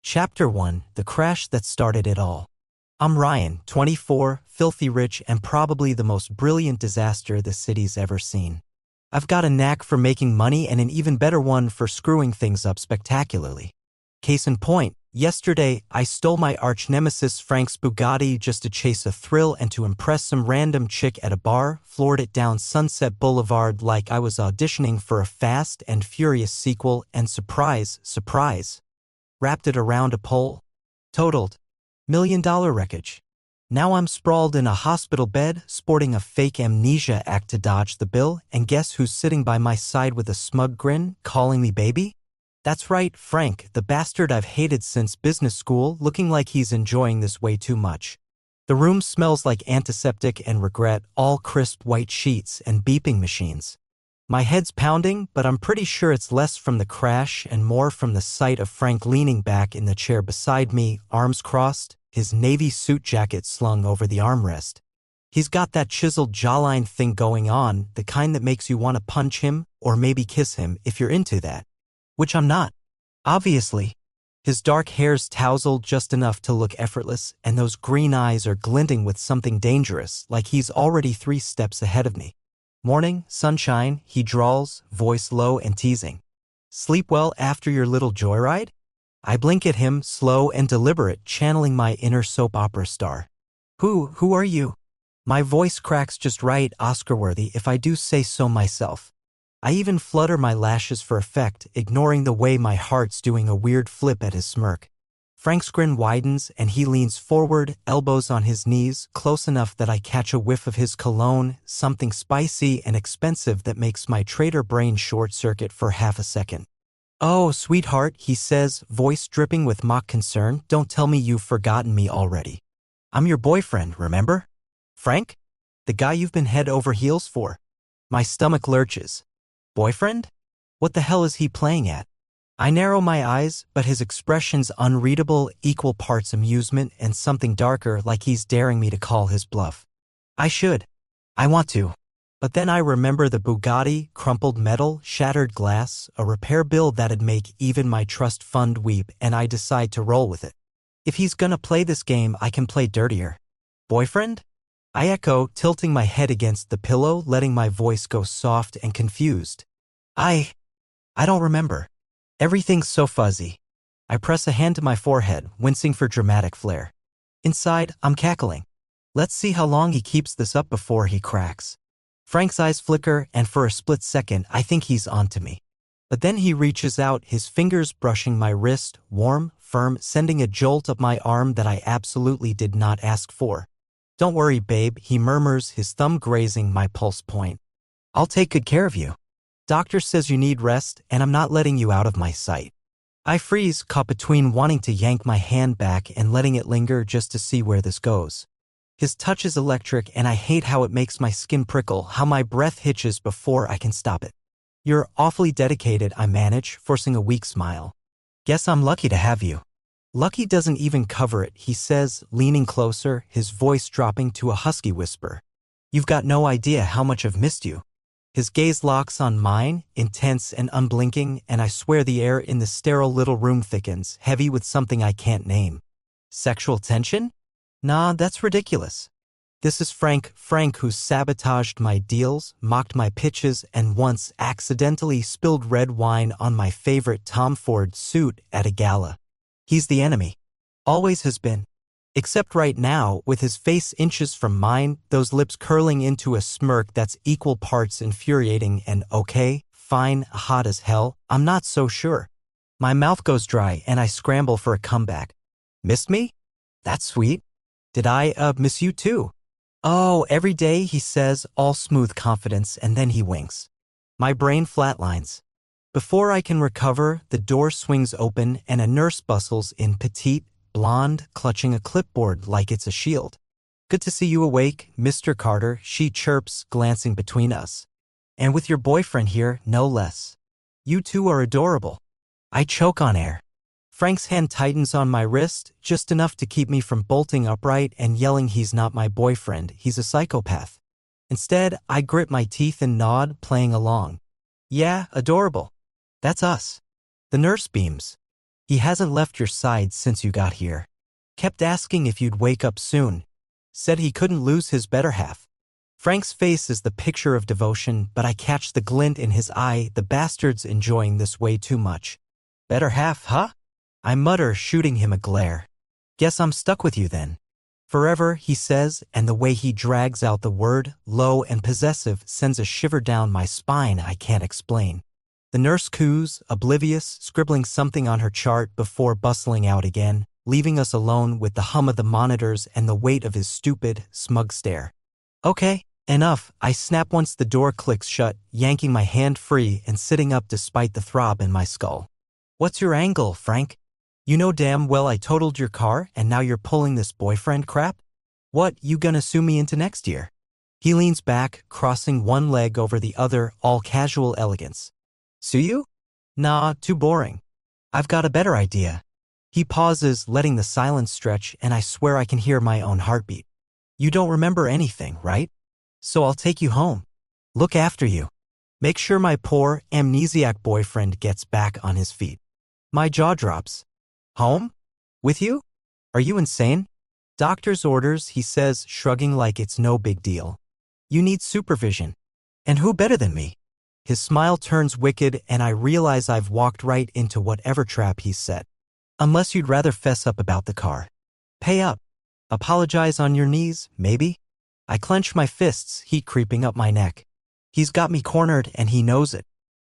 Chapter 1: The Crash That Started It All. I'm Ryan, 24, filthy rich, and probably the most brilliant disaster the city's ever seen. I've got a knack for making money and an even better one for screwing things up spectacularly. Case in point, yesterday I stole my arch-nemesis Frank's Bugatti just to chase a thrill and to impress some random chick at a bar, floored it down Sunset Boulevard like I was auditioning for a Fast and Furious sequel, and surprise, surprise, wrapped it around a pole. Totaled. $1 million wreckage. Now I'm sprawled in a hospital bed, sporting a fake amnesia act to dodge the bill, and guess who's sitting by my side with a smug grin, calling me baby? That's right, Frank, the bastard I've hated since business school, looking like he's enjoying this way too much. The room smells like antiseptic and regret, all crisp white sheets and beeping machines. My head's pounding, but I'm pretty sure it's less from the crash and more from the sight of Frank leaning back in the chair beside me, arms crossed, his navy suit jacket slung over the armrest. He's got that chiseled jawline thing going on, the kind that makes you want to punch him, or maybe kiss him if you're into that. Which I'm not. Obviously. His dark hair's tousled just enough to look effortless, and those green eyes are glinting with something dangerous, like he's already 3 steps ahead of me. Morning, sunshine, he drawls, voice low and teasing. Sleep well after your little joyride? I blink at him, slow and deliberate, channeling my inner soap opera star. Who are you? My voice cracks just right, Oscar-worthy, if I do say so myself. I even flutter my lashes for effect, ignoring the way my heart's doing a weird flip at his smirk. Frank's grin widens and he leans forward, elbows on his knees, close enough that I catch a whiff of his cologne, something spicy and expensive that makes my traitor brain short-circuit for half a second. Oh, sweetheart, he says, voice dripping with mock concern, don't tell me you've forgotten me already. I'm your boyfriend, remember? Frank? The guy you've been head over heels for. My stomach lurches. Boyfriend? What the hell is he playing at? I narrow my eyes, but his expression's unreadable, equal parts amusement and something darker, like he's daring me to call his bluff. I want to. But then I remember the Bugatti, crumpled metal, shattered glass, a repair bill that'd make even my trust fund weep, and I decide to roll with it. If he's gonna play this game, I can play dirtier. Boyfriend? I echo, tilting my head against the pillow, letting my voice go soft and confused. I don't remember. Everything's so fuzzy. I press a hand to my forehead, wincing for dramatic flair. Inside, I'm cackling. Let's see how long he keeps this up before he cracks. Frank's eyes flicker, and for a split second, I think he's onto me. But then he reaches out, his fingers brushing my wrist, warm, firm, sending a jolt up my arm that I absolutely did not ask for. Don't worry, babe, he murmurs, his thumb grazing my pulse point. I'll take good care of you. Doctor says you need rest, and I'm not letting you out of my sight. I freeze, caught between wanting to yank my hand back and letting it linger just to see where this goes. His touch is electric, and I hate how it makes my skin prickle, how my breath hitches before I can stop it. You're awfully dedicated, I manage, forcing a weak smile. Guess I'm lucky to have you. Lucky doesn't even cover it, he says, leaning closer, his voice dropping to a husky whisper. You've got no idea how much I've missed you. His gaze locks on mine, intense and unblinking, and I swear the air in the sterile little room thickens, heavy with something I can't name. Sexual tension? Nah, that's ridiculous. This is Frank who's sabotaged my deals, mocked my pitches, and once accidentally spilled red wine on my favorite Tom Ford suit at a gala. He's the enemy. Always has been. Except right now, with his face inches from mine, those lips curling into a smirk that's equal parts infuriating and okay, fine, hot as hell, I'm not so sure. My mouth goes dry and I scramble for a comeback. Missed me? That's sweet. Did I, miss you too? Oh, every day, he says, all smooth confidence, and then he winks. My brain flatlines. Before I can recover, the door swings open and a nurse bustles in, petite, blonde, clutching a clipboard like it's a shield. Good to see you awake, Mr. Carter, she chirps, glancing between us. And with your boyfriend here, no less. You two are adorable. I choke on air. Frank's hand tightens on my wrist, just enough to keep me from bolting upright and yelling he's not my boyfriend, he's a psychopath. Instead, I grit my teeth and nod, playing along. Yeah, adorable. That's us. The nurse beams. He hasn't left your side since you got here. Kept asking if you'd wake up soon. Said he couldn't lose his better half. Frank's face is the picture of devotion, but I catch the glint in his eye. The bastard's enjoying this way too much. Better half, huh? I mutter, shooting him a glare. Guess I'm stuck with you then. Forever, he says, and the way he drags out the word, low and possessive, sends a shiver down my spine I can't explain. The nurse coos, oblivious, scribbling something on her chart before bustling out again, leaving us alone with the hum of the monitors and the weight of his stupid, smug stare. Okay, enough, I snap once the door clicks shut, yanking my hand free and sitting up despite the throb in my skull. What's your angle, Frank? You know damn well I totaled your car and now you're pulling this boyfriend crap? What, you gonna sue me into next year? He leans back, crossing one leg over the other, all casual elegance. Sue you? Nah, too boring. I've got a better idea. He pauses, letting the silence stretch, and I swear I can hear my own heartbeat. You don't remember anything, right? So I'll take you home. Look after you. Make sure my poor, amnesiac boyfriend gets back on his feet. My jaw drops. Home? With you? Are you insane? Doctor's orders, he says, shrugging like it's no big deal. You need supervision. And who better than me? His smile turns wicked and I realize I've walked right into whatever trap he's set. Unless you'd rather fess up about the car. Pay up. Apologize on your knees, maybe? I clench my fists, heat creeping up my neck. He's got me cornered and he knows it.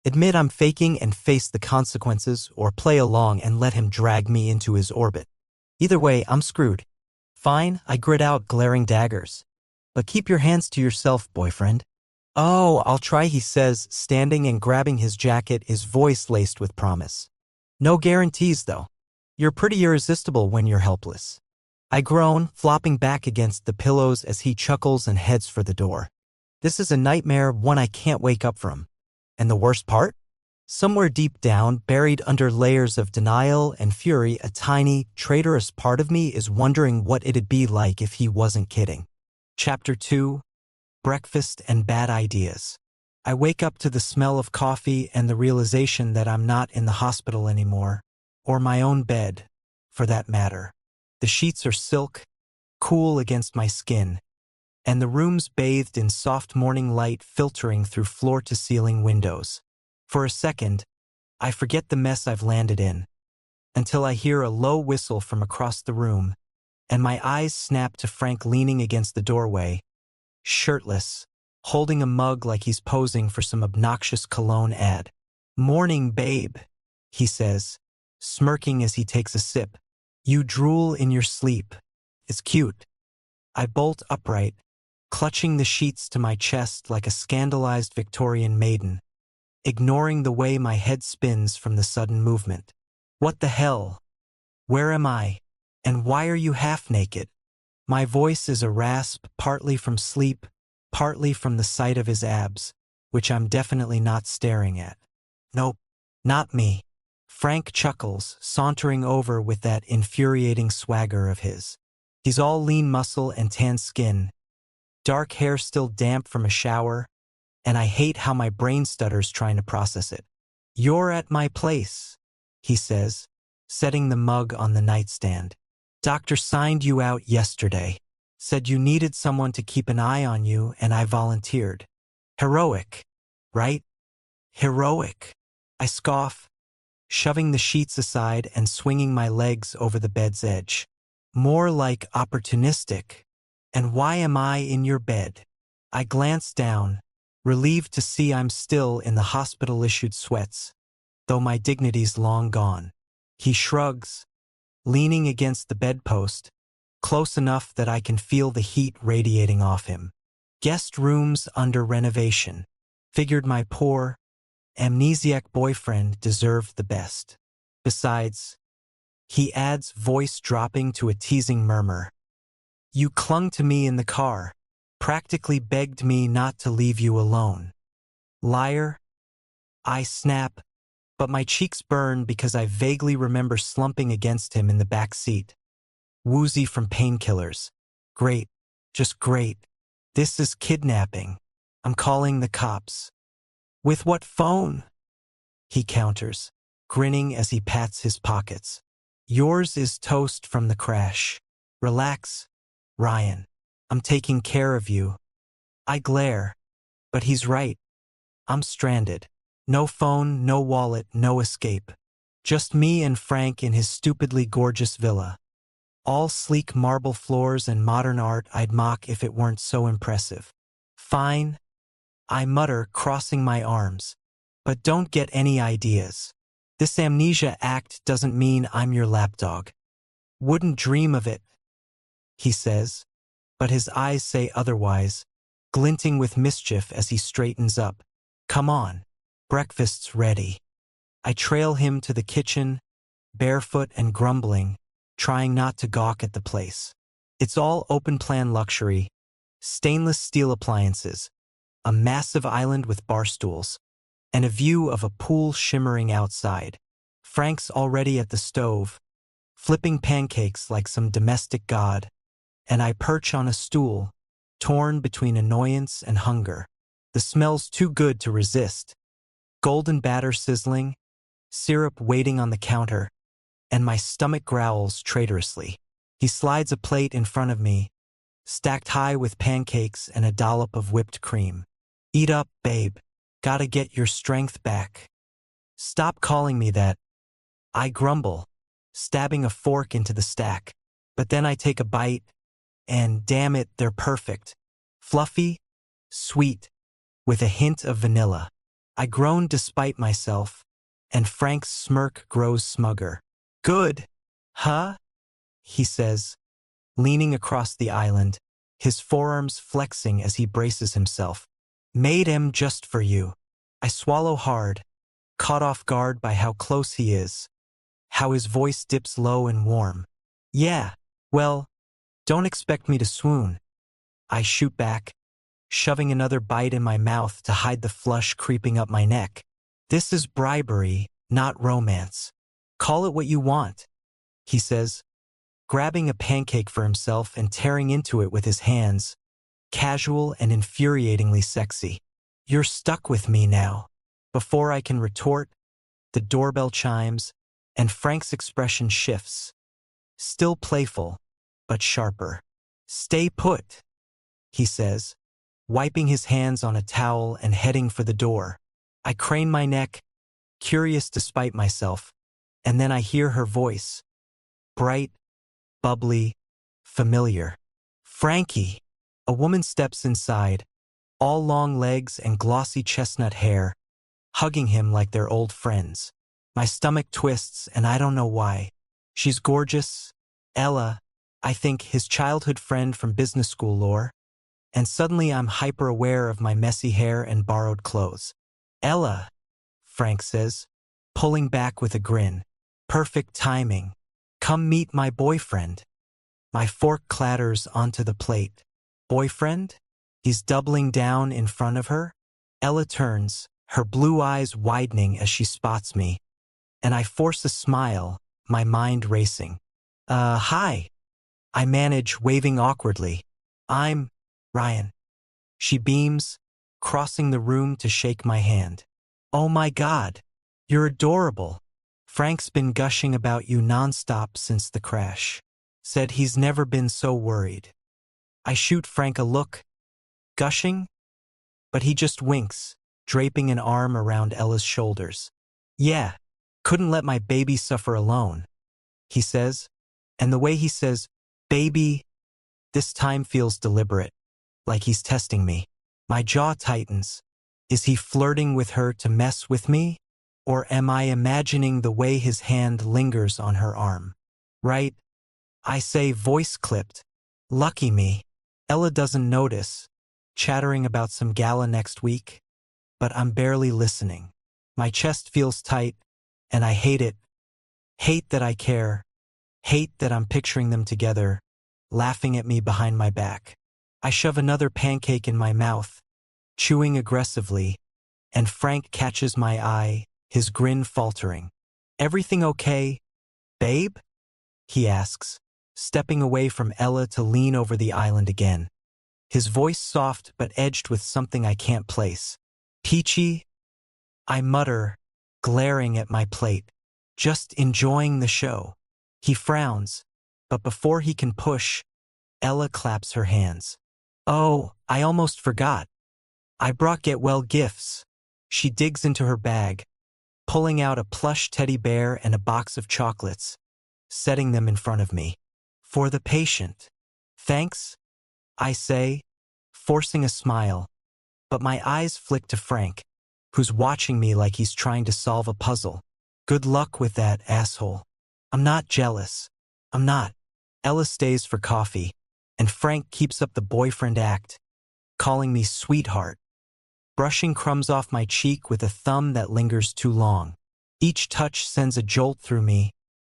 Admit I'm faking and face the consequences, or play along and let him drag me into his orbit. Either way, I'm screwed. Fine, I grit out glaring daggers. But keep your hands to yourself, boyfriend. Oh, I'll try, he says, standing and grabbing his jacket, his voice laced with promise. No guarantees, though. You're pretty irresistible when you're helpless. I groan, flopping back against the pillows as he chuckles and heads for the door. This is a nightmare, one I can't wake up from. And the worst part? Somewhere deep down, buried under layers of denial and fury, a tiny, traitorous part of me is wondering what it'd be like if he wasn't kidding. Chapter 2. Breakfast and Bad Ideas. I wake up to the smell of coffee and the realization that I'm not in the hospital anymore. Or my own bed, for that matter. The sheets are silk, cool against my skin, and the room's bathed in soft morning light filtering through floor-to-ceiling windows. For a second, I forget the mess I've landed in, until I hear a low whistle from across the room, and my eyes snap to Frank leaning against the doorway, shirtless, holding a mug like he's posing for some obnoxious cologne ad. "Morning, babe," he says, smirking as he takes a sip. "You drool in your sleep. It's cute." I bolt upright, clutching the sheets to my chest like a scandalized Victorian maiden, ignoring the way my head spins from the sudden movement. What the hell? Where am I? And why are you half naked? My voice is a rasp, partly from sleep, partly from the sight of his abs, which I'm definitely not staring at. Nope, not me. Frank chuckles, sauntering over with that infuriating swagger of his. He's all lean muscle and tan skin, dark hair still damp from a shower, and I hate how my brain stutters trying to process it. "You're at my place," he says, setting the mug on the nightstand. "Doctor signed you out yesterday. Said you needed someone to keep an eye on you, and I volunteered. Heroic, right? Heroic." I scoff, shoving the sheets aside and swinging my legs over the bed's edge. "More like opportunistic. And why am I in your bed?" I glance down, relieved to see I'm still in the hospital-issued sweats, though my dignity's long gone. He shrugs, leaning against the bedpost, close enough that I can feel the heat radiating off him. "Guest rooms under renovation. Figured my poor, amnesiac boyfriend deserved the best. Besides," he adds, voice dropping to a teasing murmur, "you clung to me in the car, practically begged me not to leave you alone." Liar. I snap, but my cheeks burn because I vaguely remember slumping against him in the back seat, woozy from painkillers. Great, just great. This is kidnapping. I'm calling the cops. "With what phone?" he counters. grinning as he pats his pockets. Yours is toast from the crash. Relax, Ryan. I'm taking care of you. I glare, but he's right. I'm stranded. No phone, no wallet, no escape. Just me and Frank in his stupidly gorgeous villa. All sleek marble floors and modern art I'd mock if it weren't so impressive. Fine, I mutter, crossing my arms. But don't get any ideas. This amnesia act doesn't mean I'm your lapdog. Wouldn't dream of it, he says, but his eyes say otherwise, glinting with mischief as he straightens up. Come on, breakfast's ready. I trail him to the kitchen, barefoot and grumbling, trying not to gawk at the place. It's all open-plan luxury, stainless steel appliances, a massive island with bar stools, and a view of a pool shimmering outside. Frank's already at the stove, flipping pancakes like some domestic god, and I perch on a stool, torn between annoyance and hunger. The smell's too good to resist. Golden batter sizzling, syrup waiting on the counter, and my stomach growls traitorously. He slides a plate in front of me, stacked high with pancakes and a dollop of whipped cream. Eat up, babe. Gotta get your strength back. Stop calling me that. I grumble, stabbing a fork into the stack. But then I take a bite, and damn it, they're perfect. Fluffy, sweet, with a hint of vanilla. I groan despite myself, and Frank's smirk grows smugger. Good, huh? He says, leaning across the island, his forearms flexing as he braces himself. Made 'em just for you. I swallow hard, caught off guard by how close he is, how his voice dips low and warm. Yeah, well, don't expect me to swoon. I shoot back, shoving another bite in my mouth to hide the flush creeping up my neck. This is bribery, not romance. Call it what you want, he says, grabbing a pancake for himself and tearing into it with his hands, casual and infuriatingly sexy. You're stuck with me now. Before I can retort, the doorbell chimes, and Frank's expression shifts. Still playful, but sharper. Stay put, he says, wiping his hands on a towel and heading for the door. I crane my neck, curious despite myself, and then I hear her voice. Bright, bubbly, familiar. Frankie! A woman steps inside, all long legs and glossy chestnut hair, hugging him like they're old friends. My stomach twists, and I don't know why. She's gorgeous. Ella, I think, his childhood friend from business school lore. And suddenly I'm hyper-aware of my messy hair and borrowed clothes. Ella, Frank says, pulling back with a grin. Perfect timing. Come meet my boyfriend. My fork clatters onto the plate. Boyfriend? He's doubling down in front of her. Ella turns, her blue eyes widening as she spots me, and I force a smile, my mind racing. Hi. I manage, waving awkwardly. I'm Ryan. She beams, crossing the room to shake my hand. Oh my God, you're adorable. Frank's been gushing about you nonstop since the crash. Said he's never been so worried. I shoot Frank a look. Gushing? But he just winks, draping an arm around Ella's shoulders. Yeah, couldn't let my baby suffer alone, he says, and the way he says, baby, this time feels deliberate, like he's testing me. My jaw tightens. Is he flirting with her to mess with me? Or am I imagining the way his hand lingers on her arm? Right? I say, voice clipped. Lucky me. Ella doesn't notice, chattering about some gala next week, but I'm barely listening. My chest feels tight, and I hate it. Hate that I care. Hate that I'm picturing them together, laughing at me behind my back. I shove another pancake in my mouth, chewing aggressively, and Frank catches my eye, his grin faltering. Everything okay, babe? He asks, stepping away from Ella to lean over the island again. His voice soft but edged with something I can't place. Peachy? I mutter, glaring at my plate. Just enjoying the show. He frowns, but before he can push, Ella claps her hands. Oh, I almost forgot. I brought get well gifts. She digs into her bag, pulling out a plush teddy bear and a box of chocolates, setting them in front of me. For the patient. Thanks, I say, forcing a smile, but my eyes flick to Frank, who's watching me like he's trying to solve a puzzle. Good luck with that, asshole. I'm not jealous. I'm not. Ella stays for coffee, and Frank keeps up the boyfriend act, calling me sweetheart, brushing crumbs off my cheek with a thumb that lingers too long. Each touch sends a jolt through me,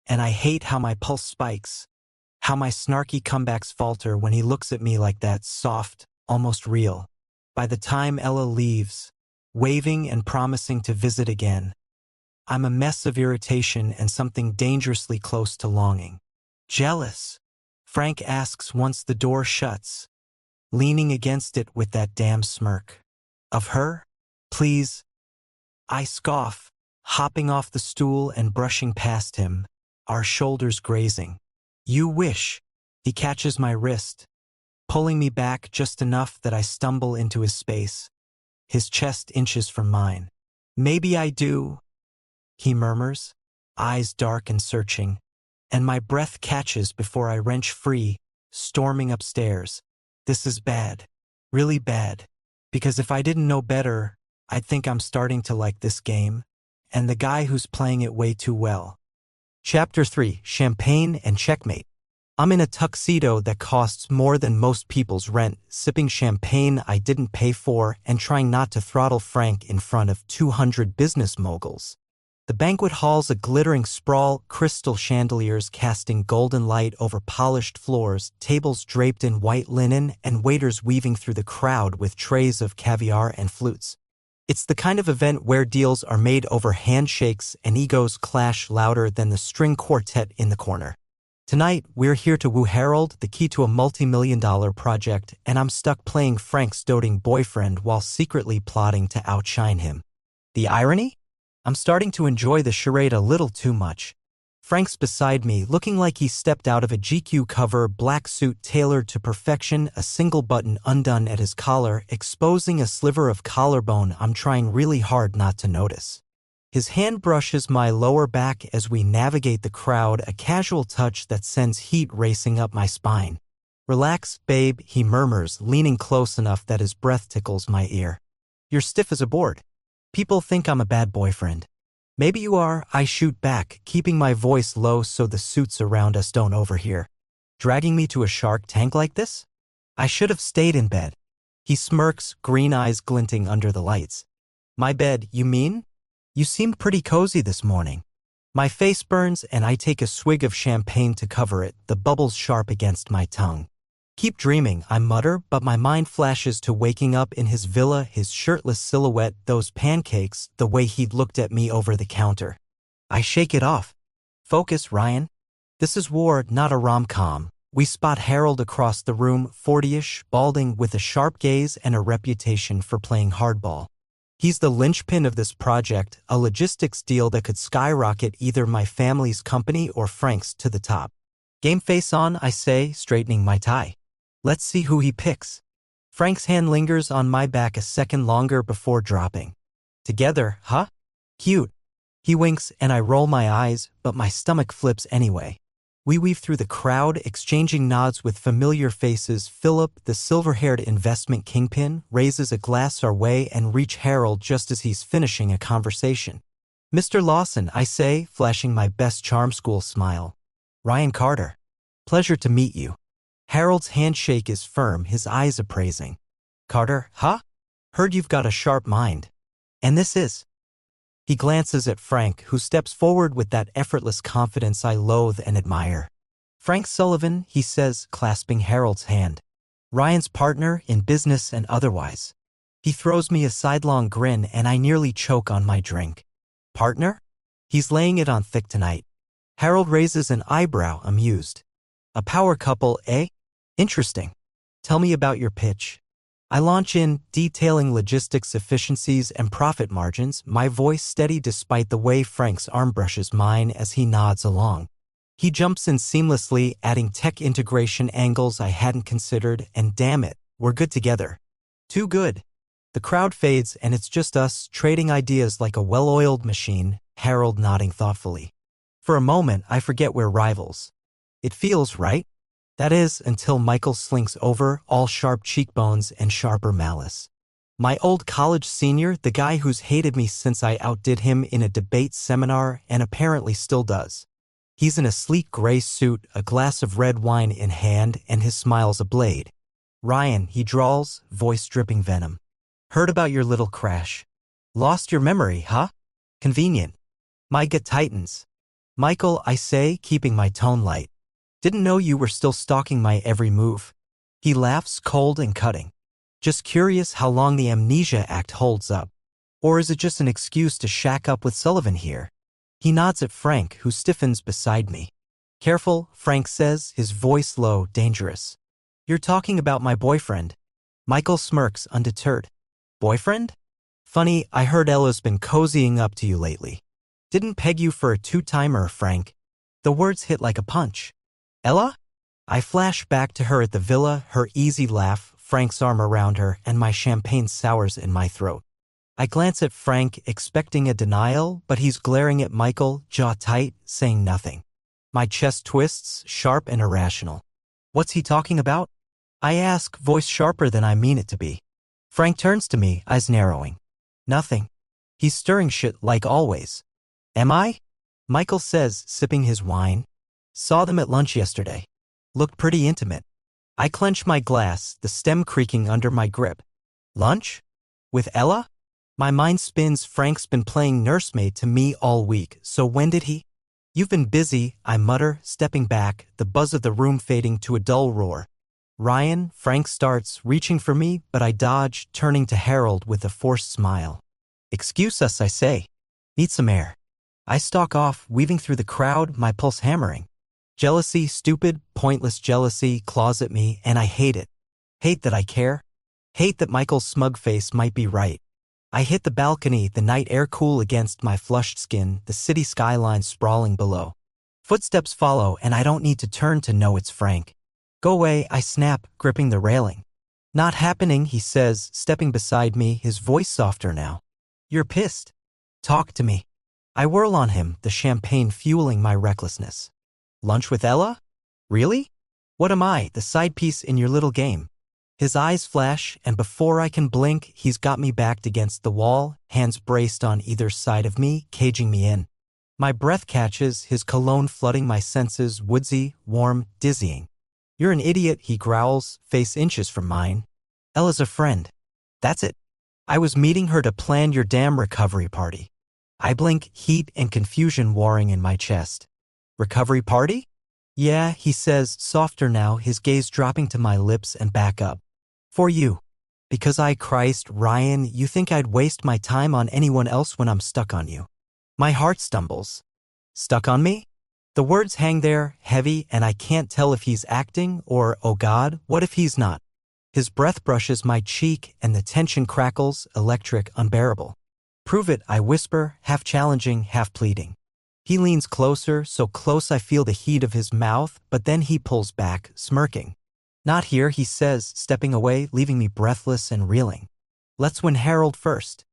and I hate how my pulse spikes, how my snarky comebacks falter when he looks at me like that, soft, almost real. By the time Ella leaves, waving and promising to visit again, I'm a mess of irritation and something dangerously close to longing. Jealous? Frank asks once the door shuts, leaning against it with that damn smirk. Of her? Please. I scoff, hopping off the stool and brushing past him, our shoulders grazing. You wish. He catches my wrist, pulling me back just enough that I stumble into his space. His chest inches from mine. Maybe I do, he murmurs, eyes dark and searching, and my breath catches before I wrench free, storming upstairs. This is bad. Really bad. Because if I didn't know better, I'd think I'm starting to like this game, and the guy who's playing it way too well. Chapter 3: Champagne and Checkmate. I'm in a tuxedo that costs more than most people's rent, sipping champagne I didn't pay for and trying not to throttle Frank in front of 200 business moguls. The banquet hall's a glittering sprawl, crystal chandeliers casting golden light over polished floors, tables draped in white linen, and waiters weaving through the crowd with trays of caviar and flutes. It's the kind of event where deals are made over handshakes and egos clash louder than the string quartet in the corner. Tonight, we're here to woo Harold, the key to a multi-million-dollar project, and I'm stuck playing Frank's doting boyfriend while secretly plotting to outshine him. The irony? I'm starting to enjoy the charade a little too much. Frank's beside me, looking like he stepped out of a GQ cover, black suit tailored to perfection, a single button undone at his collar, exposing a sliver of collarbone I'm trying really hard not to notice. His hand brushes my lower back as we navigate the crowd, a casual touch that sends heat racing up my spine. Relax, babe, he murmurs, leaning close enough that his breath tickles my ear. You're stiff as a board. People think I'm a bad boyfriend. Maybe you are, I shoot back, keeping my voice low so the suits around us don't overhear. Dragging me to a shark tank like this? I should have stayed in bed. He smirks, green eyes glinting under the lights. My bed, you mean? You seemed pretty cozy this morning. My face burns and I take a swig of champagne to cover it, the bubbles sharp against my tongue. Keep dreaming, I mutter, but my mind flashes to waking up in his villa, his shirtless silhouette, those pancakes, the way he'd looked at me over the counter. I shake it off. Focus, Ryan. This is war, not a rom-com. We spot Harold across the room, 40-ish, balding, with a sharp gaze and a reputation for playing hardball. He's the linchpin of this project, a logistics deal that could skyrocket either my family's company or Frank's to the top. Game face on, I say, straightening my tie. Let's see who he picks. Frank's hand lingers on my back a second longer before dropping. Together, huh? Cute. He winks and I roll my eyes, but my stomach flips anyway. We weave through the crowd, exchanging nods with familiar faces. Philip, the silver-haired investment kingpin, raises a glass our way and reach Harold just as he's finishing a conversation. Mr. Lawson, I say, flashing my best charm school smile. Ryan Carter. Pleasure to meet you. Harold's handshake is firm, his eyes appraising. Carter, huh? Heard you've got a sharp mind. And this is. He glances at Frank, who steps forward with that effortless confidence I loathe and admire. Frank Sullivan, he says, clasping Harold's hand. Ryan's partner in business and otherwise. He throws me a sidelong grin and I nearly choke on my drink. Partner? He's laying it on thick tonight. Harold raises an eyebrow, amused. A power couple, eh? Interesting. Tell me about your pitch. I launch in, detailing logistics efficiencies and profit margins, my voice steady despite the way Frank's arm brushes mine as he nods along. He jumps in seamlessly, adding tech integration angles I hadn't considered, and damn it, we're good together. Too good. The crowd fades and it's just us, trading ideas like a well-oiled machine, Harold nodding thoughtfully. For a moment, I forget we're rivals. It feels right. That is, until Michael slinks over, all sharp cheekbones and sharper malice. My old college senior, the guy who's hated me since I outdid him in a debate seminar and apparently still does. He's in a sleek gray suit, a glass of red wine in hand, and his smile's a blade. Ryan, he drawls, voice dripping venom. Heard about your little crash. Lost your memory, huh? Convenient. My gut tightens. Michael, I say, keeping my tone light. Didn't know you were still stalking my every move. He laughs, cold and cutting. Just curious how long the amnesia act holds up. Or is it just an excuse to shack up with Sullivan here? He nods at Frank, who stiffens beside me. Careful, Frank says, his voice low, dangerous. You're talking about my boyfriend. Michael smirks, undeterred. Boyfriend? Funny, I heard Ella's been cozying up to you lately. Didn't peg you for a two-timer, Frank. The words hit like a punch. Ella? I flash back to her at the villa, her easy laugh, Frank's arm around her, and my champagne sours in my throat. I glance at Frank, expecting a denial, but he's glaring at Michael, jaw tight, saying nothing. My chest twists, sharp and irrational. What's he talking about? I ask, voice sharper than I mean it to be. Frank turns to me, eyes narrowing. Nothing. He's stirring shit like always. Am I? Michael says, sipping his wine. Saw them at lunch yesterday. Looked pretty intimate. I clench my glass, the stem creaking under my grip. Lunch? With Ella? My mind spins. Frank's been playing nursemaid to me all week, so when did he? You've been busy, I mutter, stepping back, the buzz of the room fading to a dull roar. Ryan, Frank starts, reaching for me, but I dodge, turning to Harold with a forced smile. Excuse us, I say. Need some air. I stalk off, weaving through the crowd, my pulse hammering. Jealousy, stupid, pointless jealousy, claws at me, and I hate it. Hate that I care. Hate that Michael's smug face might be right. I hit the balcony, the night air cool against my flushed skin, the city skyline sprawling below. Footsteps follow, and I don't need to turn to know it's Frank. Go away, I snap, gripping the railing. Not happening, he says, stepping beside me, his voice softer now. You're pissed. Talk to me. I whirl on him, the champagne fueling my recklessness. Lunch with Ella? Really? What am I, the side piece in your little game? His eyes flash, and before I can blink, he's got me backed against the wall, hands braced on either side of me, caging me in. My breath catches, his cologne flooding my senses, woodsy, warm, dizzying. You're an idiot, he growls, face inches from mine. Ella's a friend. That's it. I was meeting her to plan your damn recovery party. I blink, heat and confusion warring in my chest. Recovery party? Yeah, he says, softer now, his gaze dropping to my lips and back up. For you. Because Christ, Ryan, you think I'd waste my time on anyone else when I'm stuck on you. My heart stumbles. Stuck on me? The words hang there, heavy, and I can't tell if he's acting or, oh God, what if he's not? His breath brushes my cheek and the tension crackles, electric, unbearable. Prove it, I whisper, half challenging, half pleading. He leans closer, so close I feel the heat of his mouth, but then he pulls back, smirking. Not here, he says, stepping away, leaving me breathless and reeling. Let's win Harold first.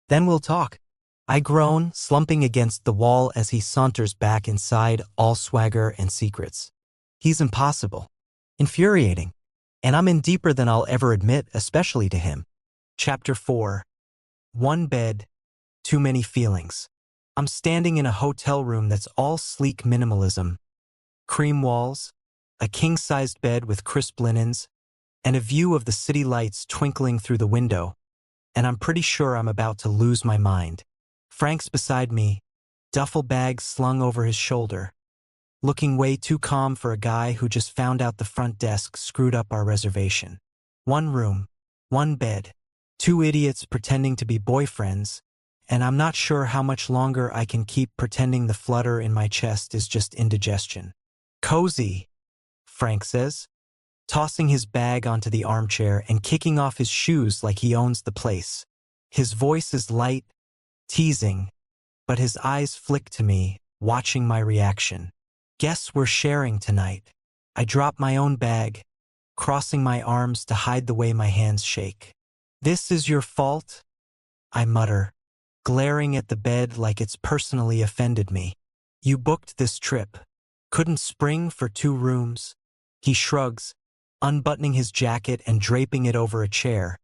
Then we'll talk. I groan, slumping against the wall as he saunters back inside, all swagger and secrets. He's impossible. Infuriating. And I'm in deeper than I'll ever admit, especially to him. Chapter 4. One bed, too many feelings. I'm standing in a hotel room that's all sleek minimalism. Cream walls, a king-sized bed with crisp linens, and a view of the city lights twinkling through the window, and I'm pretty sure I'm about to lose my mind. Frank's beside me, duffel bag slung over his shoulder, looking way too calm for a guy who just found out the front desk screwed up our reservation. One room, one bed, two idiots pretending to be boyfriends, and I'm not sure how much longer I can keep pretending the flutter in my chest is just indigestion. Cozy, Frank says. tossing his bag onto the armchair and kicking off his shoes like he owns the place. His voice is light, teasing, but his eyes flick to me, watching my reaction. Guess we're sharing tonight. I drop my own bag, crossing my arms to hide the way my hands shake. This is your fault? I mutter, glaring at the bed like it's personally offended me. You booked this trip. Couldn't spring for 2 rooms? He shrugs, unbuttoning his jacket and draping it over a chair,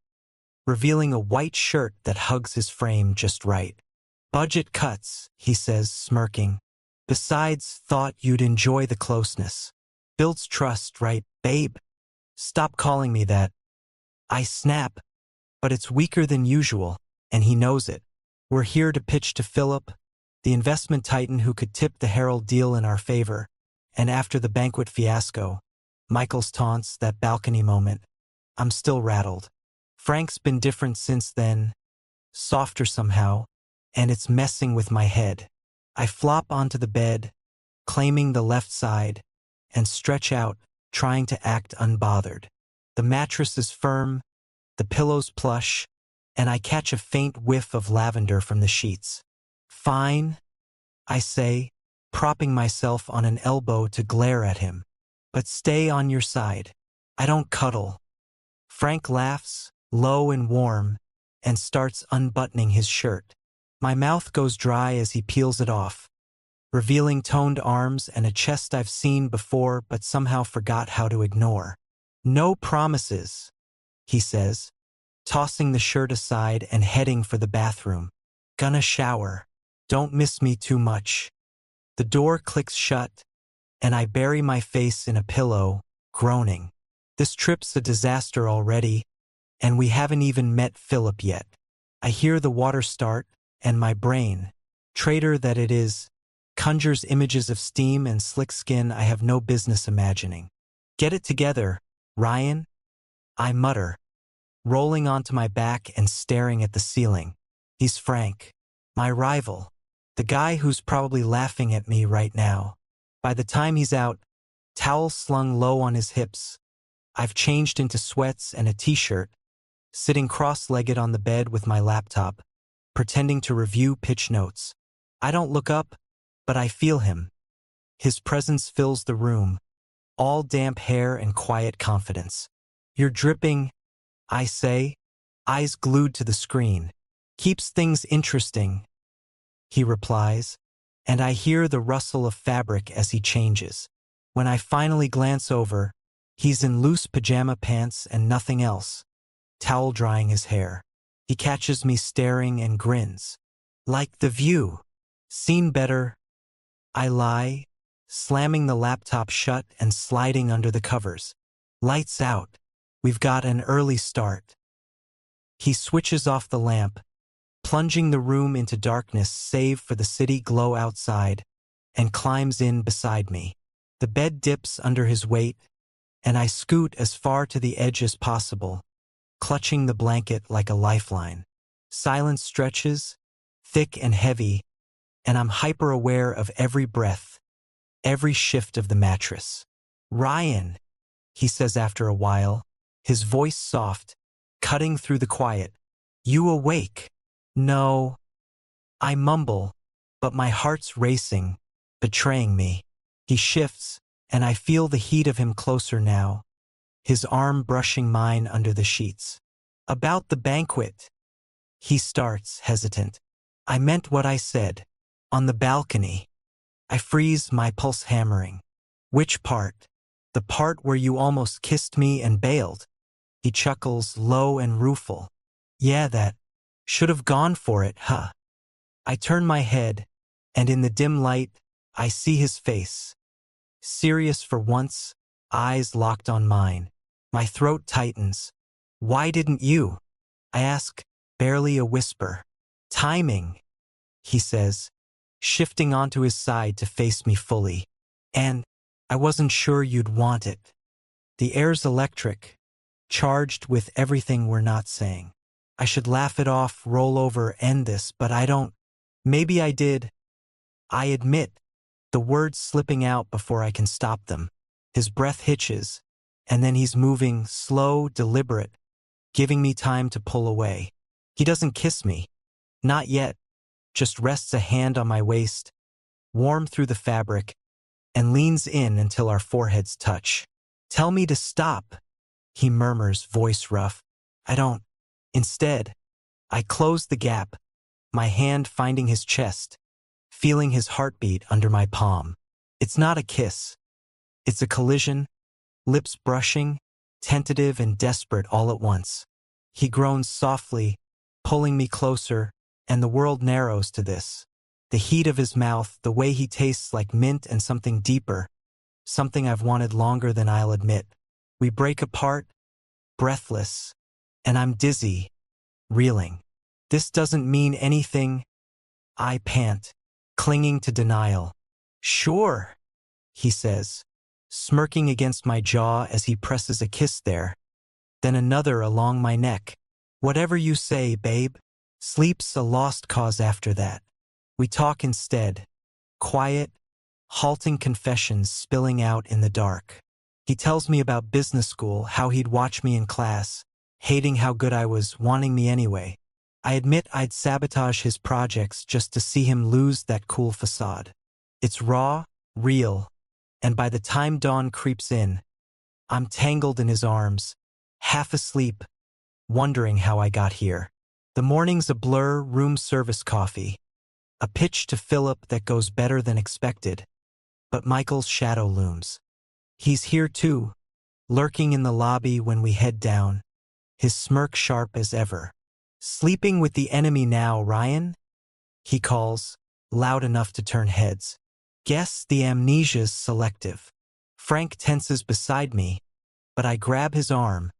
revealing a white shirt that hugs his frame just right. Budget cuts, he says, smirking. Besides, thought you'd enjoy the closeness. Builds trust, right, babe? Stop calling me that. I snap, but it's weaker than usual, and he knows it. We're here to pitch to Philip, the investment titan who could tip the Herald deal in our favor, and after the banquet fiasco, Michael's taunts, that balcony moment, I'm still rattled. Frank's been different since then, softer somehow, and it's messing with my head. I flop onto the bed, claiming the left side, and stretch out, trying to act unbothered. The mattress is firm, the pillows plush, and I catch a faint whiff of lavender from the sheets. Fine, I say, propping myself on an elbow to glare at him. But stay on your side. I don't cuddle. Frank laughs, low and warm, and starts unbuttoning his shirt. My mouth goes dry as he peels it off, revealing toned arms and a chest I've seen before but somehow forgot how to ignore. No promises, he says, tossing the shirt aside and heading for the bathroom. Gonna shower. Don't miss me too much. The door clicks shut, and I bury my face in a pillow, groaning. This trip's a disaster already, and we haven't even met Philip yet. I hear the water start, and my brain, traitor that it is, conjures images of steam and slick skin I have no business imagining. Get it together, Ryan? I mutter, rolling onto my back and staring at the ceiling. He's Frank, my rival, the guy who's probably laughing at me right now. By the time he's out, towel slung low on his hips, I've changed into sweats and a t-shirt, sitting cross-legged on the bed with my laptop, pretending to review pitch notes. I don't look up, but I feel him. His presence fills the room, all damp hair and quiet confidence. You're dripping, I say, eyes glued to the screen. Keeps things interesting, he replies, and I hear the rustle of fabric as he changes. When I finally glance over, he's in loose pajama pants and nothing else, towel drying his hair. He catches me staring and grins. Like The View. Seen better, I lie, slamming the laptop shut and sliding under the covers. Lights out. We've got an early start. He switches off the lamp, plunging the room into darkness save for the city glow outside, and climbs in beside me. The bed dips under his weight, and I scoot as far to the edge as possible, clutching the blanket like a lifeline. Silence stretches, thick and heavy, and I'm hyper-aware of every breath, every shift of the mattress. Ryan, he says after a while, his voice soft, cutting through the quiet. You awake? No. I mumble, but my heart's racing, betraying me. He shifts, and I feel the heat of him closer now, his arm brushing mine under the sheets. About the banquet, he starts, hesitant. I meant what I said. On the balcony. I freeze, my pulse hammering. Which part? The part where you almost kissed me and bailed? He chuckles, low and rueful. Yeah, that. Should have gone for it, huh? I turn my head, and in the dim light, I see his face. Serious for once, eyes locked on mine. My throat tightens. Why didn't you? I ask, barely a whisper. Timing, he says, shifting onto his side to face me fully. And I wasn't sure you'd want it. The air's electric, charged with everything we're not saying. I should laugh it off, roll over, end this, but I don't. Maybe I did. I admit, the words slipping out before I can stop them. His breath hitches, And then he's moving, slow, deliberate, giving me time to pull away. He doesn't kiss me. Not yet. Just rests a hand on my waist, warm through the fabric, and leans in until our foreheads touch. "Tell me to stop," he murmurs, voice rough. I don't. Instead, I close the gap, my hand finding his chest, feeling his heartbeat under my palm. It's not a kiss. It's a collision, lips brushing, tentative and desperate all at once. He groans softly, pulling me closer, and the world narrows to this. The heat of his mouth, the way he tastes like mint and something deeper, something I've wanted longer than I'll admit. We break apart, breathless, and I'm dizzy, reeling. This doesn't mean anything. I pant, clinging to denial. "Sure," he says, smirking against my jaw as he presses a kiss there, then another along my neck. "Whatever you say, babe." Sleep's a lost cause after that. We talk instead, quiet, halting confessions spilling out in the dark. He tells me about business school, how he'd watch me in class, hating how good I was, wanting me anyway. I admit I'd sabotage his projects just to see him lose that cool facade. It's raw, real, and by the time dawn creeps in, I'm tangled in his arms, half asleep, wondering how I got here. The morning's a blur, room service coffee, a pitch to Philip that goes better than expected, but Michael's shadow looms. He's here too, lurking in the lobby when we head down, his smirk sharp as ever. "Sleeping with the enemy now, Ryan?" he calls, loud enough to turn heads. Guess the amnesia's selective. Frank tenses beside me, but I grab his arm,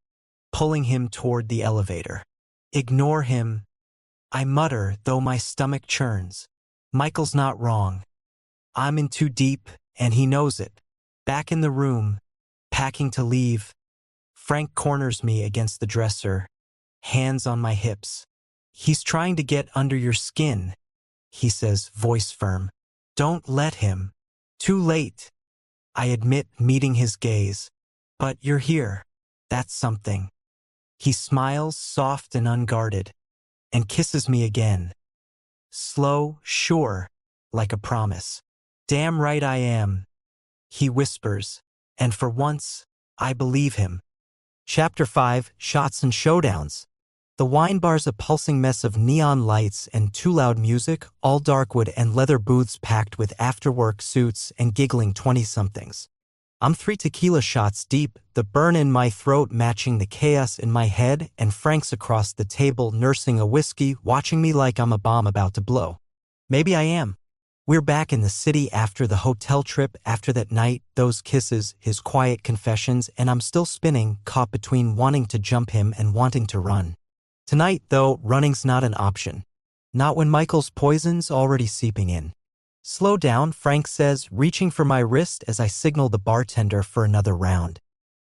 pulling him toward the elevator. "Ignore him," I mutter, though my stomach churns. Michael's not wrong. I'm in too deep, and he knows it. Back in the room, packing to leave, Frank corners me against the dresser, hands on my hips. "He's trying to get under your skin," he says, voice firm. "Don't let him." Too late, I admit, meeting his gaze. "But you're here. That's something." He smiles, soft and unguarded, and kisses me again. Slow, sure, like a promise. "Damn right I am," he whispers, and for once, I believe him. Chapter 5, Shots and Showdowns. The wine bar's a pulsing mess of neon lights and too loud music, all darkwood and leather booths packed with after-work suits and giggling 20-somethings. I'm 3 tequila shots deep, the burn in my throat matching the chaos in my head, and Frank's across the table nursing a whiskey, watching me like I'm a bomb about to blow. Maybe I am. We're back in the city after the hotel trip, after that night, those kisses, his quiet confessions, and I'm still spinning, caught between wanting to jump him and wanting to run. Tonight, though, running's not an option. Not when Michael's poison's already seeping in. "Slow down," Frank says, reaching for my wrist as I signal the bartender for another round.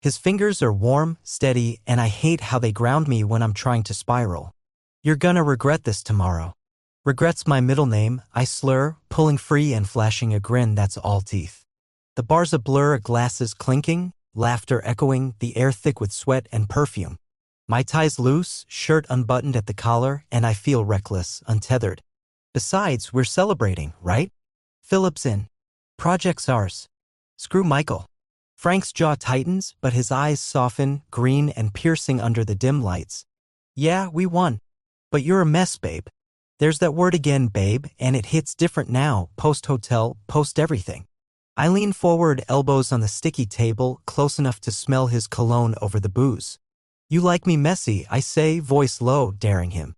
His fingers are warm, steady, and I hate how they ground me when I'm trying to spiral. "You're gonna regret this tomorrow." Regret's my middle name, I slur, pulling free and flashing a grin that's all teeth. The bar's a blur, glasses clinking, laughter echoing, the air thick with sweat and perfume. My tie's loose, shirt unbuttoned at the collar, and I feel reckless, untethered. Besides, we're celebrating, right? Philip's in. Project's ours. Screw Michael. Frank's jaw tightens, but his eyes soften, green and piercing under the dim lights. "Yeah, we won. But you're a mess, babe." There's that word again, babe, and it hits different now, post-hotel, post-everything. I lean forward, elbows on the sticky table, close enough to smell his cologne over the booze. "You like me messy," I say, voice low, daring him.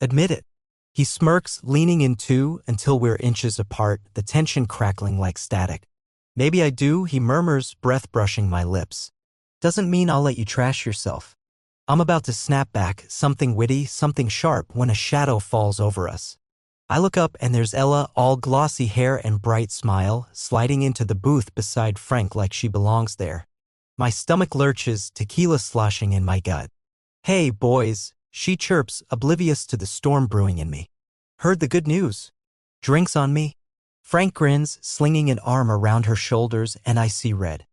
"Admit it." He smirks, leaning in too, until we're inches apart, the tension crackling like static. "Maybe I do," he murmurs, breath brushing my lips. "Doesn't mean I'll let you trash yourself." I'm about to snap back, something witty, something sharp, when a shadow falls over us. I look up and there's Ella, all glossy hair and bright smile, sliding into the booth beside Frank like she belongs there. My stomach lurches, tequila sloshing in my gut. "Hey, boys," she chirps, oblivious to the storm brewing in me. "Heard the good news. Drinks on me?" Frank grins, slinging an arm around her shoulders, and I see red.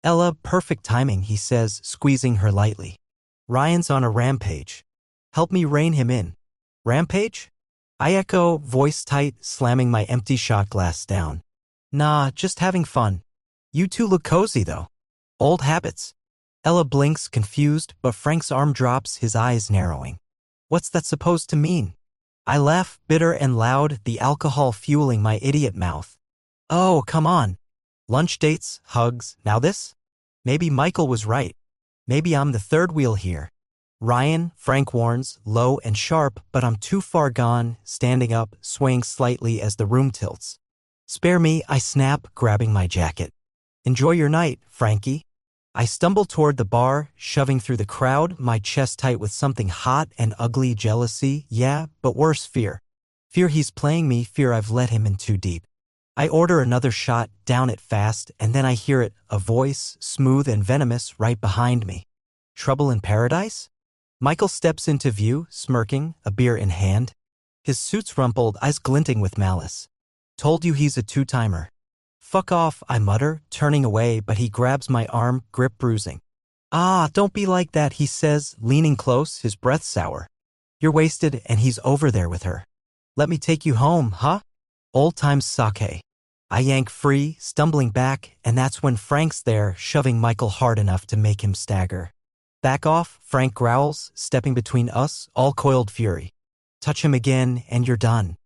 Ella, perfect timing, he says, squeezing her lightly. Ryan's on a rampage. Help me rein him in. Rampage? I echo, voice tight, slamming my empty shot glass down. Nah, just having fun. You two look cozy, though. Old habits. Ella blinks, confused, but Frank's arm drops, his eyes narrowing. What's that supposed to mean? I laugh, bitter and loud, the alcohol fueling my idiot mouth. Oh, come on. Lunch dates, hugs, now this? Maybe Michael was right. Maybe I'm the third wheel here. Ryan, Frank warns, low and sharp, but I'm too far gone, standing up, swaying slightly as the room tilts. Spare me, I snap, grabbing my jacket. Enjoy your night, Frankie. I stumble toward the bar, shoving through the crowd, my chest tight with something hot and ugly, jealousy, yeah, but worse, fear. Fear he's playing me, fear I've let him in too deep. I order another shot, down it fast, and then I hear it, a voice, smooth and venomous, right behind me. Trouble in paradise? Michael steps into view, smirking, a beer in hand. His suit's rumpled, eyes glinting with malice. Told you he's a two-timer. Fuck off, I mutter, turning away, but he grabs my arm, grip bruising. Ah, don't be like that, he says, leaning close, his breath sour. You're wasted, and he's over there with her. Let me take you home, huh? Old times sake. I yank free, stumbling back, and that's when Frank's there, shoving Michael hard enough to make him stagger. Back off, Frank growls, stepping between us, all coiled fury. Touch him again, and you're done.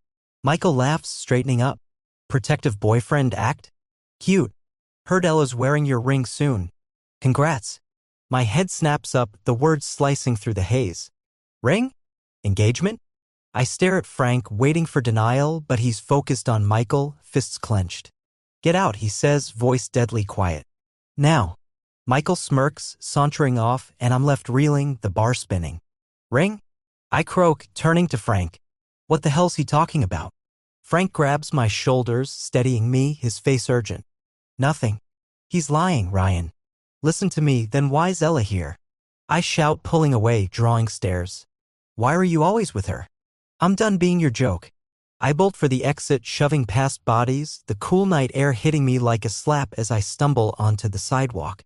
Michael laughs, straightening up. Protective boyfriend act? Cute. Heard Ella's wearing your ring soon. Congrats. My head snaps up, the words slicing through the haze. Ring? Engagement? I stare at Frank, waiting for denial, but he's focused on Michael, fists clenched. Get out, he says, voice deadly quiet. Now. Michael smirks, sauntering off, and I'm left reeling, the bar spinning. Ring? I croak, turning to Frank. What the hell's he talking about? Frank grabs my shoulders, steadying me, his face urgent. Nothing. He's lying, Ryan. Listen to me, then why's Ella here? I shout, pulling away, drawing stares. Why are you always with her? I'm done being your joke. I bolt for the exit, shoving past bodies, the cool night air hitting me like a slap as I stumble onto the sidewalk.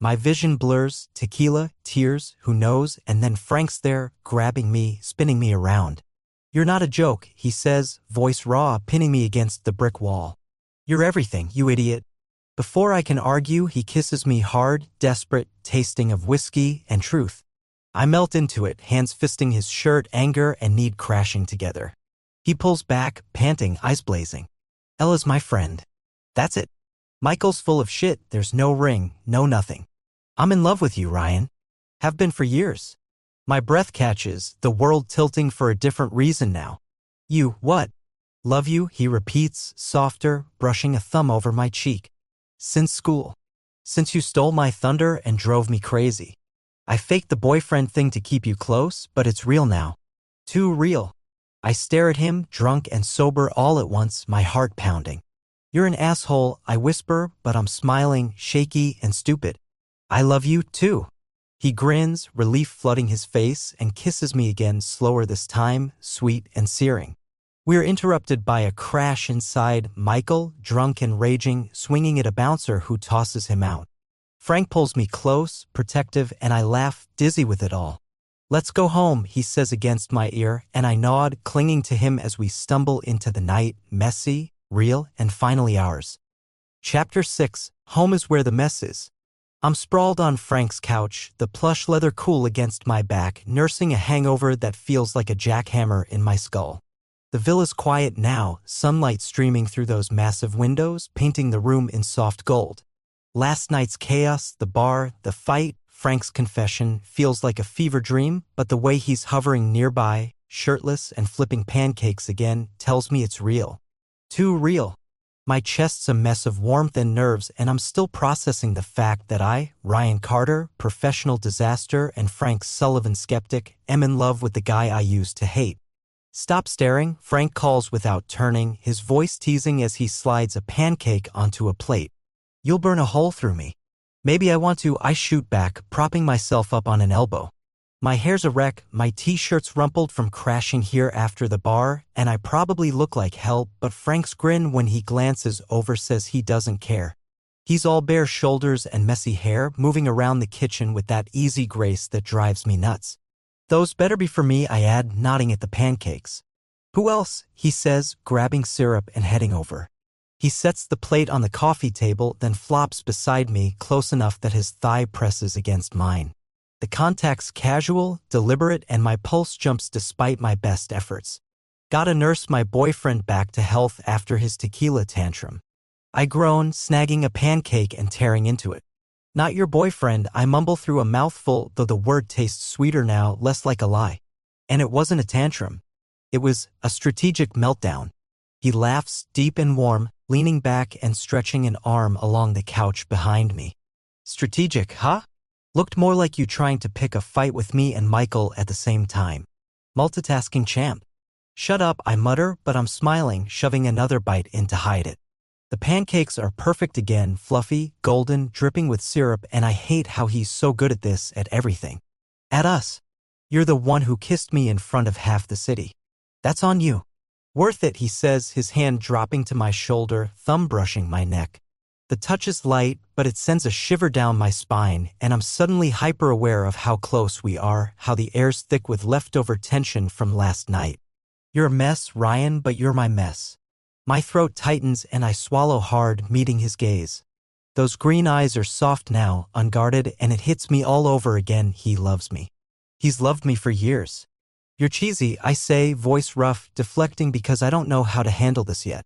My vision blurs, tequila, tears, who knows, and then Frank's there, grabbing me, spinning me around. You're not a joke, he says, voice raw, pinning me against the brick wall. You're everything, you idiot. Before I can argue, he kisses me hard, desperate, tasting of whiskey and truth. I melt into it, hands fisting his shirt, anger and need crashing together. He pulls back, panting, eyes blazing. Ella's my friend. That's it. Michael's full of shit, there's no ring, no nothing. I'm in love with you, Ryan. Have been for years. My breath catches, the world tilting for a different reason now. You, what? Love you, he repeats, softer, brushing a thumb over my cheek. Since school. Since you stole my thunder and drove me crazy. I faked the boyfriend thing to keep you close, but it's real now. Too real. I stare at him, drunk and sober all at once, my heart pounding. You're an asshole, I whisper, but I'm smiling, shaky and stupid. I love you, too. He grins, relief flooding his face, and kisses me again, slower this time, sweet and searing. We're interrupted by a crash inside, Michael, drunk and raging, swinging at a bouncer who tosses him out. Frank pulls me close, protective, and I laugh, dizzy with it all. Let's go home, he says against my ear, and I nod, clinging to him as we stumble into the night, messy, real, and finally ours. Chapter 6, Home is where the mess is. I'm sprawled on Frank's couch, the plush leather cool against my back, nursing a hangover that feels like a jackhammer in my skull. The villa's quiet now, sunlight streaming through those massive windows, painting the room in soft gold. Last night's chaos, the bar, the fight, Frank's confession, feels like a fever dream, but the way he's hovering nearby, shirtless and flipping pancakes again, tells me it's real. Too real. My chest's a mess of warmth and nerves, and I'm still processing the fact that I, Ryan Carter, professional disaster and Frank Sullivan skeptic, am in love with the guy I used to hate. Stop staring, Frank calls without turning, his voice teasing as he slides a pancake onto a plate. You'll burn a hole through me. Maybe I want to, I shoot back, propping myself up on an elbow. My hair's a wreck, my t-shirt's rumpled from crashing here after the bar, and I probably look like hell, but Frank's grin when he glances over says he doesn't care. He's all bare shoulders and messy hair, moving around the kitchen with that easy grace that drives me nuts. Those better be for me, I add, nodding at the pancakes. Who else? He says, grabbing syrup and heading over. He sets the plate on the coffee table, then flops beside me, close enough that his thigh presses against mine. The contact's casual, deliberate, and my pulse jumps despite my best efforts. Gotta nurse my boyfriend back to health after his tequila tantrum. I groan, snagging a pancake and tearing into it. Not your boyfriend, I mumble through a mouthful, though the word tastes sweeter now, less like a lie. And it wasn't a tantrum. It was a strategic meltdown. He laughs, deep and warm, leaning back and stretching an arm along the couch behind me. Strategic, huh? Looked more like you trying to pick a fight with me and Michael at the same time. Multitasking champ. Shut up, I mutter, but I'm smiling, shoving another bite in to hide it. The pancakes are perfect again, fluffy, golden, dripping with syrup, and I hate how he's so good at this, at everything. At us. You're the one who kissed me in front of half the city. That's on you. Worth it, he says, his hand dropping to my shoulder, thumb brushing my neck. The touch is light, but it sends a shiver down my spine, and I'm suddenly hyper-aware of how close we are, how the air's thick with leftover tension from last night. You're a mess, Ryan, but you're my mess. My throat tightens and I swallow hard, meeting his gaze. Those green eyes are soft now, unguarded, and it hits me all over again. He loves me. He's loved me for years. You're cheesy, I say, voice rough, deflecting because I don't know how to handle this yet.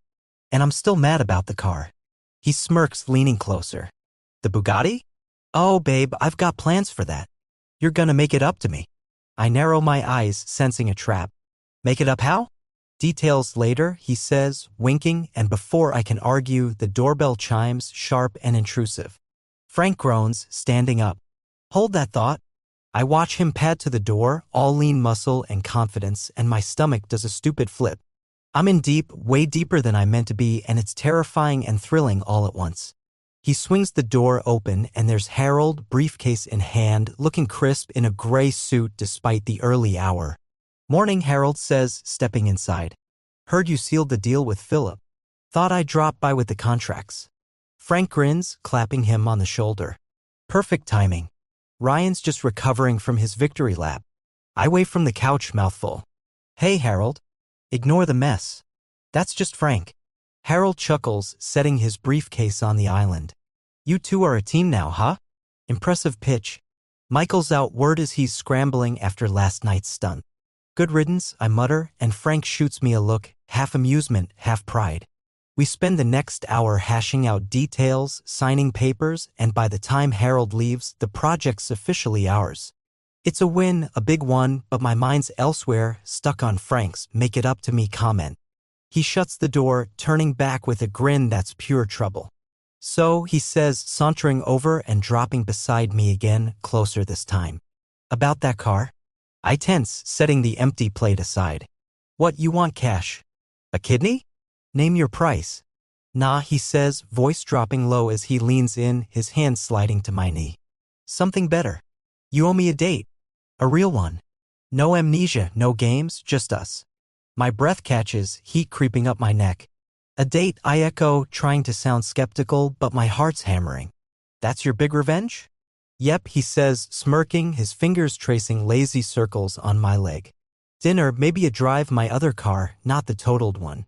And I'm still mad about the car. He smirks, leaning closer. The Bugatti? Oh, babe, I've got plans for that. You're gonna make it up to me. I narrow my eyes, sensing a trap. Make it up how? Details later, he says, winking, and before I can argue, the doorbell chimes, sharp and intrusive. Frank groans, standing up. Hold that thought. I watch him pad to the door, all lean muscle and confidence, and my stomach does a stupid flip. I'm in deep, way deeper than I meant to be, and it's terrifying and thrilling all at once. He swings the door open, and there's Harold, briefcase in hand, looking crisp in a gray suit despite the early hour. Morning, Harold says, stepping inside. Heard you sealed the deal with Philip. Thought I'd drop by with the contracts. Frank grins, clapping him on the shoulder. Perfect timing. Ryan's just recovering from his victory lap. I wave from the couch, mouthful. Hey, Harold. Ignore the mess. That's just Frank. Harold chuckles, setting his briefcase on the island. You two are a team now, huh? Impressive pitch. Michael's out, word as he's scrambling after last night's stunt. Good riddance, I mutter, and Frank shoots me a look, half amusement, half pride. We spend the next hour hashing out details, signing papers, and by the time Harold leaves, the project's officially ours. It's a win, a big one, but my mind's elsewhere, stuck on Frank's make it up to me comment. He shuts the door, turning back with a grin that's pure trouble. So, he says, sauntering over and dropping beside me again, closer this time. About that car? I tense, setting the empty plate aside. What, you want cash? A kidney? Name your price. Nah, he says, voice dropping low as he leans in, his hand sliding to my knee. Something better. You owe me a date. A real one. No amnesia, no games, just us. My breath catches, heat creeping up my neck. A date, I echo, trying to sound skeptical, but my heart's hammering. That's your big revenge? Yep, he says, smirking, his fingers tracing lazy circles on my leg. Dinner, maybe a drive, my other car, not the totaled one.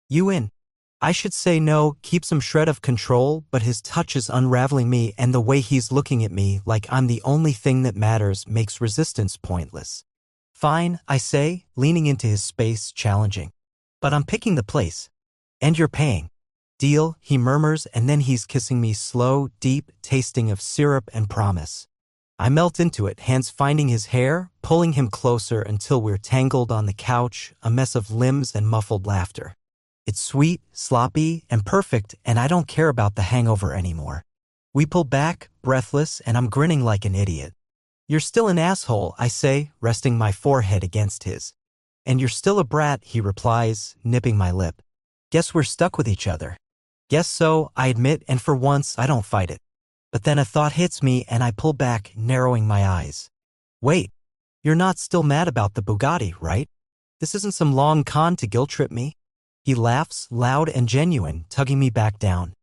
You in? I should say no, keep some shred of control, but his touch is unraveling me, and the way he's looking at me like I'm the only thing that matters makes resistance pointless. Fine, I say, leaning into his space, challenging. But I'm picking the place. And you're paying. Deal, he murmurs, and then he's kissing me slow, deep, tasting of syrup and promise. I melt into it, hands finding his hair, pulling him closer until we're tangled on the couch, a mess of limbs and muffled laughter. It's sweet, sloppy, and perfect, and I don't care about the hangover anymore. We pull back, breathless, and I'm grinning like an idiot. You're still an asshole, I say, resting my forehead against his. And you're still a brat, he replies, nipping my lip. Guess we're stuck with each other. Guess so, I admit, and for once, I don't fight it. But then a thought hits me and I pull back, narrowing my eyes. Wait, you're not still mad about the Bugatti, right? This isn't some long con to guilt-trip me? He laughs, loud and genuine, tugging me back down.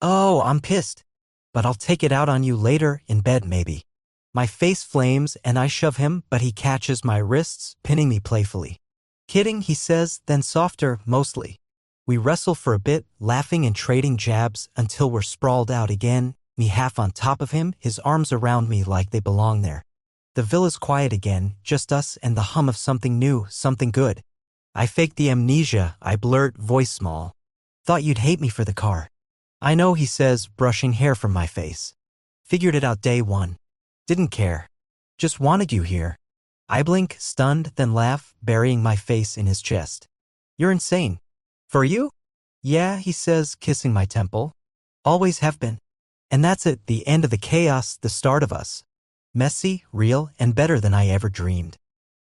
Oh, I'm pissed. But I'll take it out on you later, in bed maybe. My face flames and I shove him, but he catches my wrists, pinning me playfully. Kidding, he says, then softer, mostly. We wrestle for a bit, laughing and trading jabs until we're sprawled out again, me half on top of him, his arms around me like they belong there. The villa's quiet again, just us and the hum of something new, something good. I fake the amnesia, I blurt, voice small. Thought you'd hate me for the car. I know, he says, brushing hair from my face. Figured it out day one. Didn't care. Just wanted you here. I blink, stunned, then laugh, burying my face in his chest. You're insane. For you? Yeah, he says, kissing my temple. Always have been. And that's it, the end of the chaos, the start of us. Messy, real, and better than I ever dreamed.